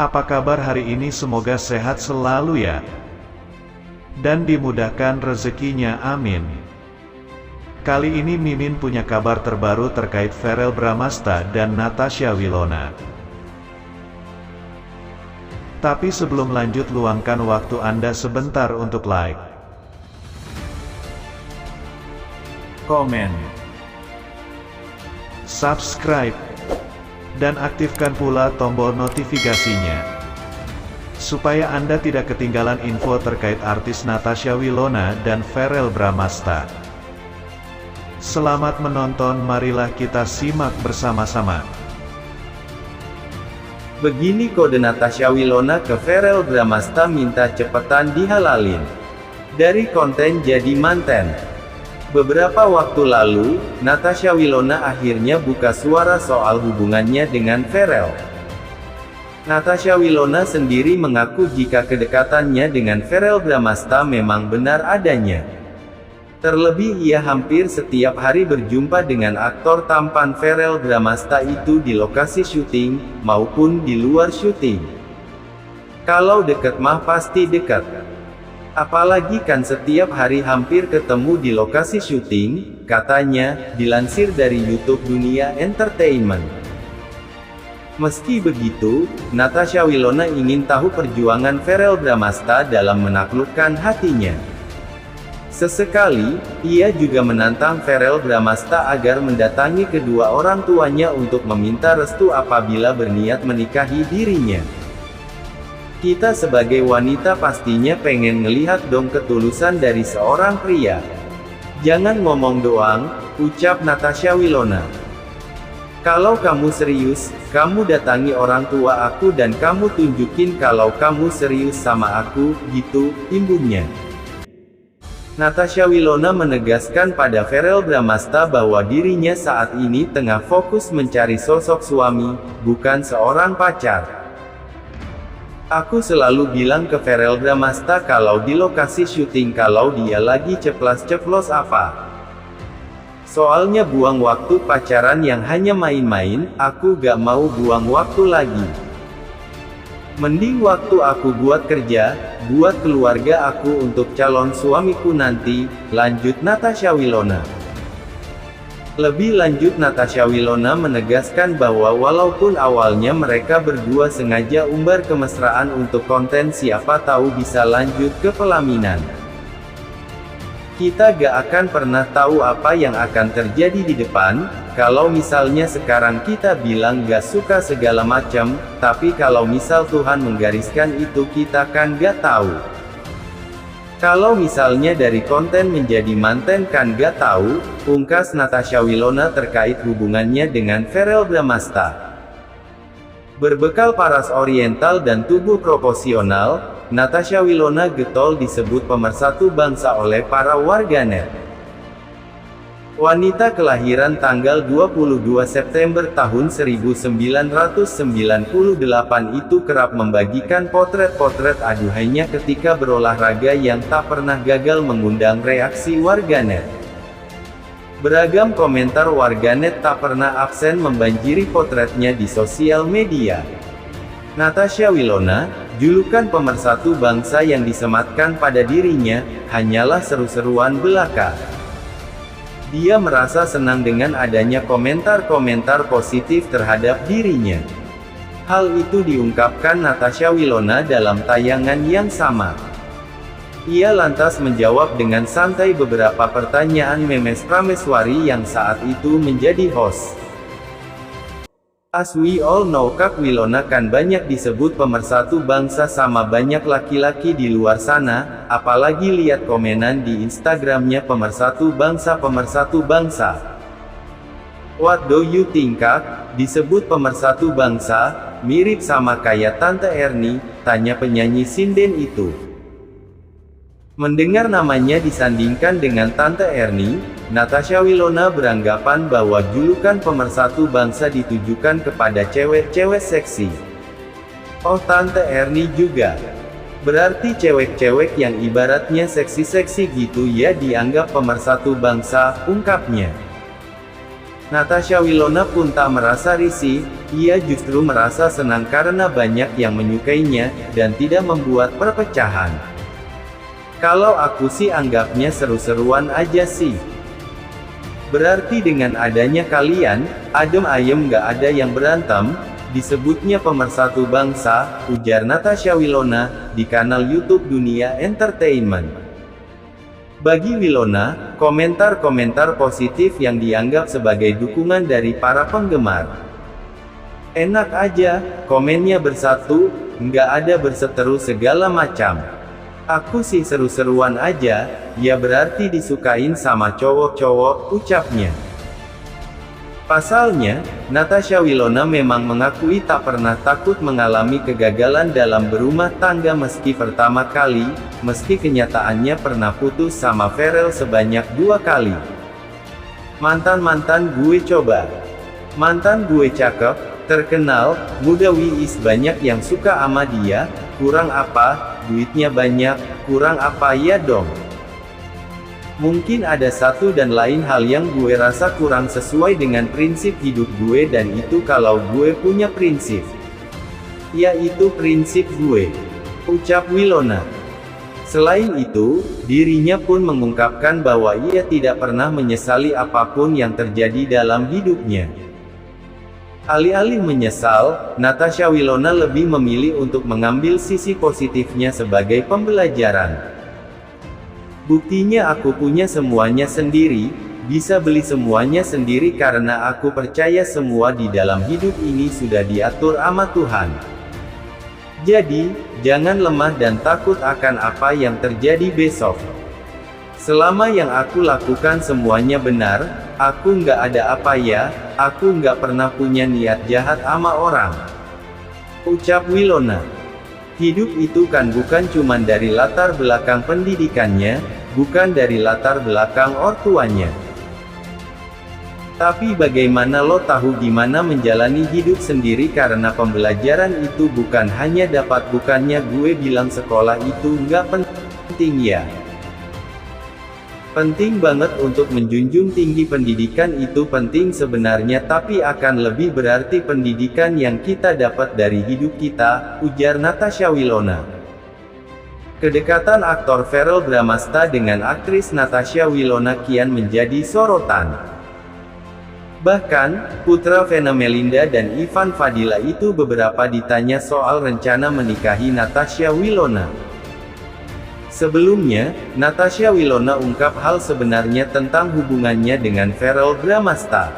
Apa kabar hari ini? Semoga sehat selalu ya. Dan dimudahkan rezekinya, amin. Kali ini Mimin punya kabar terbaru terkait Verrell Bramasta dan Natasha Wilona. Tapi sebelum lanjut, luangkan waktu Anda sebentar untuk like, komen, subscribe, dan aktifkan pula tombol notifikasinya, supaya Anda tidak ketinggalan info terkait artis Natasha Wilona dan Verrell Bramasta. Selamat menonton, marilah kita simak bersama-sama. Begini kode Natasha Wilona ke Verrell Bramasta, minta cepetan dihalalin dari konten jadi manten. Beberapa waktu lalu, Natasha Wilona akhirnya buka suara soal hubungannya dengan Verrell. Natasha Wilona sendiri mengaku jika kedekatannya dengan Verrell Bramasta memang benar adanya. Terlebih ia hampir setiap hari berjumpa dengan aktor tampan Verrell Bramasta itu di lokasi syuting, maupun di luar syuting. Kalau deket mah pasti deket. Apalagi kan setiap hari hampir ketemu di lokasi syuting, katanya, dilansir dari YouTube Dunia Entertainment. Meski begitu, Natasha Wilona ingin tahu perjuangan Verrell Bramasta dalam menaklukkan hatinya. Sesekali, ia juga menantang Verrell Bramasta agar mendatangi kedua orang tuanya untuk meminta restu apabila berniat menikahi dirinya. Kita sebagai wanita pastinya pengen ngelihat dong ketulusan dari seorang pria. Jangan ngomong doang, ucap Natasha Wilona. Kalau kamu serius, kamu datangi orang tua aku dan kamu tunjukin kalau kamu serius sama aku, gitu, imbuhnya. Natasha Wilona menegaskan pada Verrell Bramasta bahwa dirinya saat ini tengah fokus mencari sosok suami, bukan seorang pacar. Aku selalu bilang ke Verrell Bramasta kalau di lokasi syuting kalau dia lagi ceplas-ceplos apa. Soalnya buang waktu pacaran yang hanya main-main, aku gak mau buang waktu lagi. Mending waktu aku buat kerja, buat keluarga aku untuk calon suamiku nanti, lanjut Natasha Wilona. Lebih lanjut Natasha Wilona menegaskan bahwa walaupun awalnya mereka berdua sengaja umbar kemesraan untuk konten siapa tahu bisa lanjut ke pelaminan. Kita gak akan pernah tahu apa yang akan terjadi di depan, kalau misalnya sekarang kita bilang gak suka segala macam, tapi kalau misal Tuhan menggariskan itu kita kan gak tahu. Kalau misalnya dari konten menjadi manten kan gak tahu, pungkas Natasha Wilona terkait hubungannya dengan Verrell Bramasta. Berbekal paras oriental dan tubuh proporsional, Natasha Wilona getol disebut pemersatu bangsa oleh para warganet. Wanita kelahiran tanggal 22 September tahun 1998 itu kerap membagikan potret-potret aduhainya ketika berolahraga yang tak pernah gagal mengundang reaksi warganet. Beragam komentar warganet tak pernah absen membanjiri potretnya di sosial media. Natasha Wilona, julukan pemersatu bangsa yang disematkan pada dirinya, hanyalah seru-seruan belaka. Dia merasa senang dengan adanya komentar-komentar positif terhadap dirinya. Hal itu diungkapkan Natasha Wilona dalam tayangan yang sama. Ia lantas menjawab dengan santai beberapa pertanyaan Memes Prameswari yang saat itu menjadi host. As we all know, Kak Wilona kan banyak disebut pemersatu bangsa sama banyak laki-laki di luar sana, apalagi lihat komenan di Instagramnya pemersatu bangsa. What do you think, Kak? Disebut pemersatu bangsa, mirip sama kayak Tante Ernie, tanya penyanyi sinden itu. Mendengar namanya disandingkan dengan Tante Ernie, Natasha Wilona beranggapan bahwa julukan pemersatu bangsa ditujukan kepada cewek-cewek seksi. Oh, Tante Ernie juga. Berarti cewek-cewek yang ibaratnya seksi-seksi gitu ya dianggap pemersatu bangsa, ungkapnya. Natasha Wilona pun tak merasa risih, ia justru merasa senang karena banyak yang menyukainya, dan tidak membuat perpecahan. Kalau aku sih anggapnya seru-seruan aja sih. Berarti dengan adanya kalian, adem ayem gak ada yang berantem, disebutnya pemersatu bangsa, ujar Natasha Wilona, di kanal YouTube Dunia Entertainment. Bagi Wilona, komentar-komentar positif yang dianggap sebagai dukungan dari para penggemar. Enak aja, komennya bersatu, nggak ada berseteru segala macam. Aku sih seru-seruan aja, ya berarti disukain sama cowok-cowok, ucapnya. Pasalnya, Natasha Wilona memang mengakui tak pernah takut mengalami kegagalan dalam berumah tangga meski pertama kali, meski kenyataannya pernah putus sama Pharrell sebanyak 2 kali. Mantan-mantan gue coba. Mantan gue cakep, terkenal, muda wis banyak yang suka ama dia, kurang apa, duitnya banyak, kurang apa ya dong. Mungkin ada satu dan lain hal yang gue rasa kurang sesuai dengan prinsip hidup gue dan itu kalau gue punya prinsip. Yaitu prinsip gue. Ucap Wilona. Selain itu, dirinya pun mengungkapkan bahwa ia tidak pernah menyesali apapun yang terjadi dalam hidupnya. Alih-alih menyesal, Natasha Wilona lebih memilih untuk mengambil sisi positifnya sebagai pembelajaran. Buktinya aku punya semuanya sendiri, bisa beli semuanya sendiri karena aku percaya semua di dalam hidup ini sudah diatur sama Tuhan. Jadi, jangan lemah dan takut akan apa yang terjadi besok. Selama yang aku lakukan semuanya benar, aku nggak ada apa ya, aku nggak pernah punya niat jahat sama orang. Ucap Wilona. Hidup itu kan bukan cuman dari latar belakang pendidikannya, bukan dari latar belakang ortuanya. Tapi bagaimana lo tahu gimana menjalani hidup sendiri karena pembelajaran itu bukan hanya dapat bukannya gue bilang sekolah itu nggak penting ya. Penting banget untuk menjunjung tinggi pendidikan itu penting sebenarnya tapi akan lebih berarti pendidikan yang kita dapat dari hidup kita, ujar Natasha Wilona. Kedekatan aktor Verrell Bramasta dengan aktris Natasha Wilona kian menjadi sorotan. Bahkan, putra Vena Melinda dan Ivan Fadila itu beberapa ditanya soal rencana menikahi Natasha Wilona. Sebelumnya, Natasha Wilona ungkap hal sebenarnya tentang hubungannya dengan Verrell Bramasta.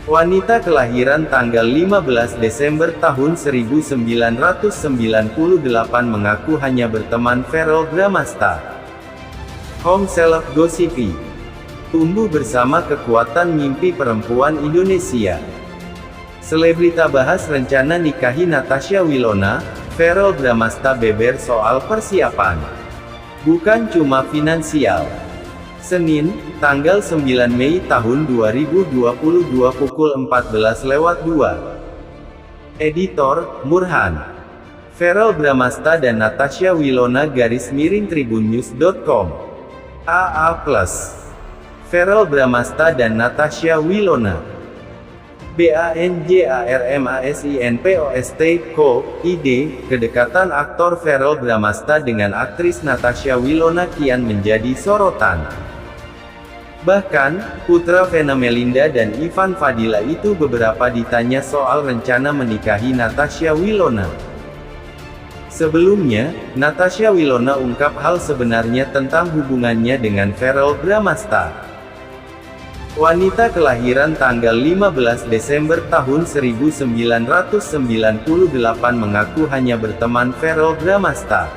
Wanita kelahiran tanggal 15 Desember tahun 1998 mengaku hanya berteman Verrell Bramasta. Home Seleb Gossipi. Tumbuh bersama kekuatan mimpi perempuan Indonesia. Selebrita bahas rencana nikahi Natasha Wilona, Verrell Bramasta beber soal persiapan. Bukan cuma finansial. Senin, tanggal 9 Mei tahun 2022 pukul 14:02. Editor, Murhan. Verrell Bramasta dan Natasha Wilona _tribunnews.com. AA+. Verrell Bramasta dan Natasha Wilona. BANJARMASINPOST, ID, kedekatan aktor Verrell Bramasta dengan aktris Natasha Wilona kian menjadi sorotan. Bahkan, putra Vena Melinda dan Ivan Fadila itu beberapa ditanya soal rencana menikahi Natasha Wilona. Sebelumnya, Natasha Wilona ungkap hal sebenarnya tentang hubungannya dengan Verrell Bramasta. Wanita kelahiran tanggal 15 Desember tahun 1998 mengaku hanya berteman Verrell Bramasta.